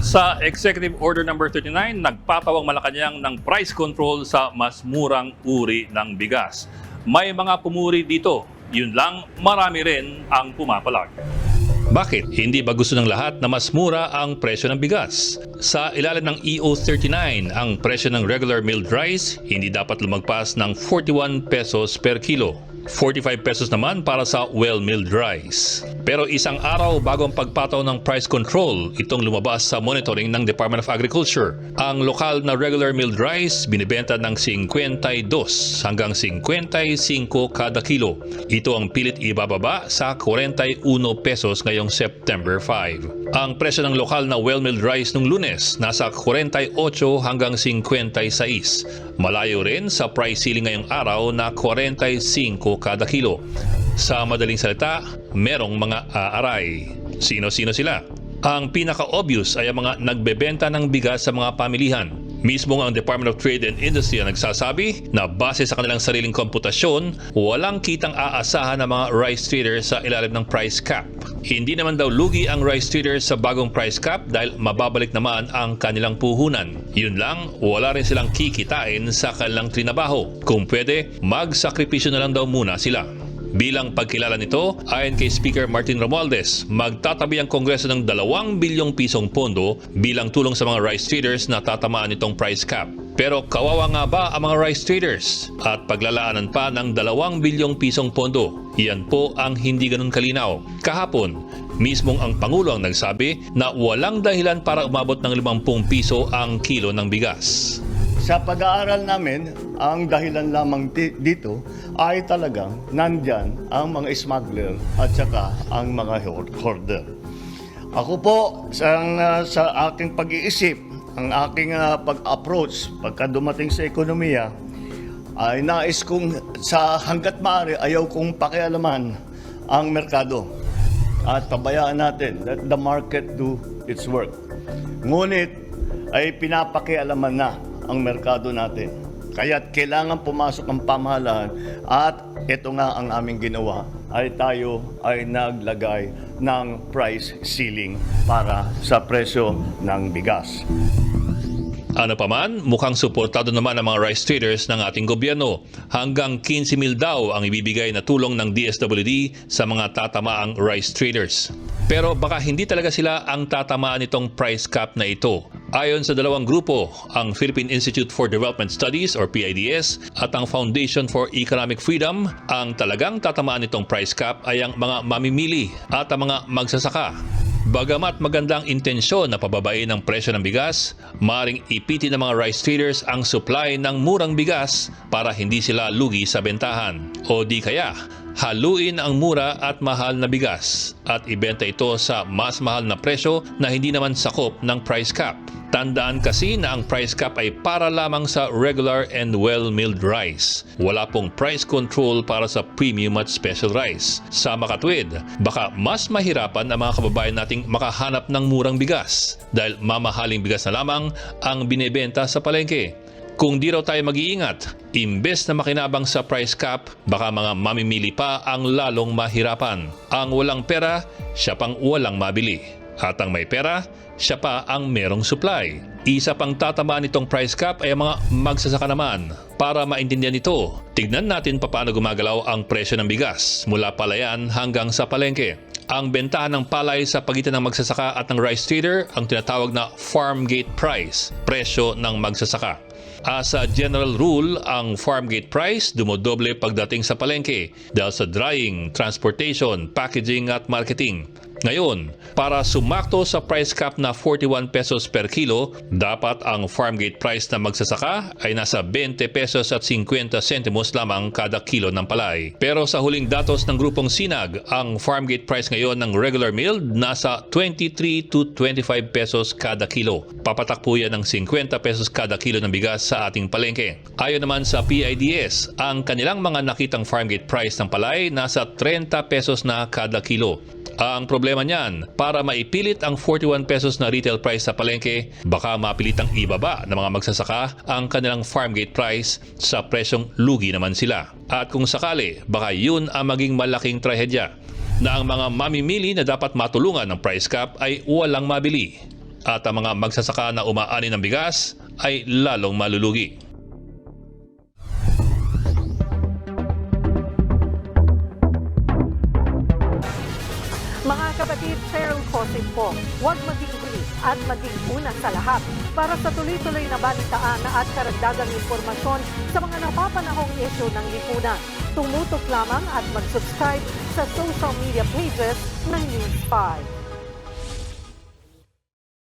Sa Executive Order number 39, nagpatawag Malacanang ng price control sa mas murang uri ng bigas. May mga pumuri dito, yun lang, marami rin ang pumapalag. Bakit? Hindi ba gusto ng lahat na mas mura ang presyo ng bigas? Sa ilalim ng EO39, ang presyo ng regular milled rice hindi dapat lumagpas ng 41 pesos per kilo. 45 pesos naman para sa well-milled rice. Pero isang araw bago ang pagpataw ng price control, itong lumabas sa monitoring ng Department of Agriculture. Ang lokal na regular milled rice binibenta ng 52 hanggang 55 kada kilo. Ito ang pilit ibababa sa 41 pesos ngayong September 5. Ang presyo ng lokal na well-milled rice nung Lunes nasa 48 hanggang 56. Malayo rin sa price ceiling ngayong araw na 45 kada kilo. Sa madaling salita, merong mga aaray. Sino-sino sila? Ang pinaka-obvious ay ang mga nagbebenta ng bigas sa mga pamilihan. Mismo ang Department of Trade and Industry ang nagsasabi na base sa kanilang sariling komputasyon, walang kitang aasahan ng mga rice traders sa ilalim ng price cap. Hindi naman daw lugi ang rice traders sa bagong price cap dahil mababalik naman ang kanilang puhunan. Yun lang, wala rin silang kikitain sa kanilang trinabaho. Kung pwede, magsakripisyo na lang daw muna sila. Bilang pagkilala nito, ayon kay Speaker Martin Romualdez, magtatabi ang Kongreso ng 2 bilyong pisong pondo bilang tulong sa mga rice traders na tatamaan nitong price cap. Pero kawawa nga ba ang mga rice traders? At paglalaanan pa ng 2 bilyong pisong pondo. Iyan po ang hindi ganun kalinaw. Kahapon, mismong ang Pangulo ang nagsabi na walang dahilan para umabot ng 50 piso ang kilo ng bigas. Sa pag-aaral namin, ang dahilan lamang dito ay talagang nandyan ang mga smuggler at saka ang mga hoarder. Ako po, sa aking pag-iisip, ang aking pag-approach pagka dumating sa ekonomiya, ay nais kong sa hanggat maaari ayaw kong pakialaman ang merkado. At pabayaan natin, let the market do its work. Ngunit ay pinapakialaman na ang merkado natin. Kaya't kailangan pumasok ang pamahalaan at ito nga ang aming ginawa ay tayo ay naglagay ng price ceiling para sa presyo ng bigas. Ano pa man, mukhang suportado naman ang mga rice traders ng ating gobyerno. Hanggang 15,000 daw ang ibibigay na tulong ng DSWD sa mga tatamaang rice traders. Pero baka hindi talaga sila ang tatamaan nitong price cap na ito. Ayon sa dalawang grupo, ang Philippine Institute for Development Studies or PIDS at ang Foundation for Economic Freedom, ang talagang tatamaan nitong price cap ay ang mga mamimili at ang mga magsasaka. Bagamat magandang intensyon na pababain ang presyo ng bigas, maaaring ipitin ng mga rice traders ang supply ng murang bigas para hindi sila lugi sa bentahan. O di kaya, haluin ang mura at mahal na bigas at ibenta ito sa mas mahal na presyo na hindi naman sakop ng price cap. Tandaan kasi na ang price cap ay para lamang sa regular and well-milled rice. Wala pong price control para sa premium at special rice. Sa makatwid, baka mas mahirapan ang mga kababayan nating makahanap ng murang bigas dahil mamahaling bigas na lamang ang binebenta sa palengke. Kung di raw tayo mag-iingat, imbes na makinabang sa price cap, baka mga mamimili pa ang lalong mahirapan. Ang walang pera, siya pang walang mabili. At ang may pera, siya pa ang merong supply. Isa pang tatamaan nitong price cap ay ang mga magsasaka naman. Para maintindihan ito, tignan natin paano gumagalaw ang presyo ng bigas mula palayan hanggang sa palengke. Ang bentahan ng palay sa pagitan ng magsasaka at ng rice trader ang tinatawag na farm gate price, presyo ng magsasaka. As a general rule, ang farm gate price dumodoble pagdating sa palengke dahil sa drying, transportation, packaging at marketing. Ngayon, para sumakto sa price cap na 41 pesos per kilo, dapat ang farm gate price na magsasaka ay nasa 20 pesos at 50 sentimos lamang kada kilo ng palay. Pero sa huling datos ng grupong Sinag, ang farm gate price ngayon ng regular milled nasa 23 to 25 pesos kada kilo. Papatak po yan ng 50 pesos kada kilo ng bigas sa ating palengke. Ayon naman sa PIDS, ang kanilang mga nakitang farm gate price ng palay nasa 30 pesos na kada kilo. Ang problema niyan, para maipilit ang 41 pesos na retail price sa palengke, baka mapilitang ibaba ng mga magsasaka ang kanilang farm gate price sa presyong lugi naman sila. At kung sakali, baka yun ang maging malaking trahedya, na ang mga mamimili na dapat matulungan ng price cap ay walang mabili. at ang mga magsasaka na umaani ng bigas ay lalong malulugi. Mga kapatid, Cheryl Cosin po, huwag maging huli at maging una sa lahat para sa tuloy-tuloy na balitaan at karagdagang impormasyon sa mga napapanahong issue ng lipunan. Tumutok lamang at mag-subscribe sa social media pages ng News 5.